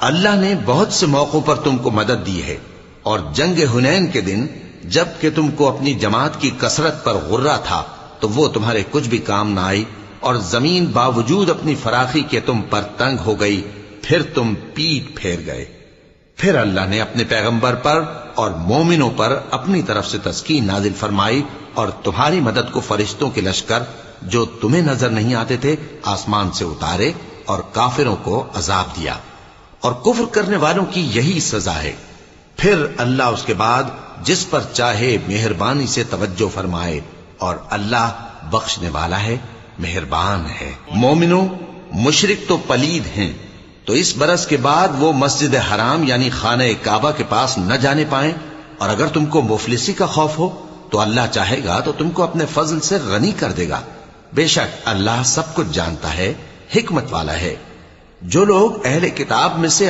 اللہ نے بہت سے موقعوں پر تم کو مدد دی ہے، اور جنگ حنین کے دن جب کہ تم کو اپنی جماعت کی کثرت پر غرہ تھا تو وہ تمہارے کچھ بھی کام نہ آئی، اور زمین باوجود اپنی فراخی کے تم پر تنگ ہو گئی، پھر تم پیٹ پھیر گئے۔ پھر اللہ نے اپنے پیغمبر پر اور مومنوں پر اپنی طرف سے تسکین نازل فرمائی، اور تمہاری مدد کو فرشتوں کے لشکر جو تمہیں نظر نہیں آتے تھے آسمان سے اتارے، اور کافروں کو عذاب دیا، اور کفر کرنے والوں کی یہی سزا ہے۔ پھر اللہ اس کے بعد جس پر چاہے مہربانی سے توجہ فرمائے، اور اللہ بخشنے والا ہے، مہربان ہے۔ مومنوں، مشرک تو پلید ہیں، تو اس برس کے بعد وہ مسجد حرام یعنی خانہ کعبہ کے پاس نہ جانے پائیں، اور اگر تم کو مفلسی کا خوف ہو تو اللہ چاہے گا تو تم کو اپنے فضل سے غنی کر دے گا۔ بے شک اللہ سب کچھ جانتا ہے، حکمت والا ہے۔ جو لوگ اہل کتاب میں سے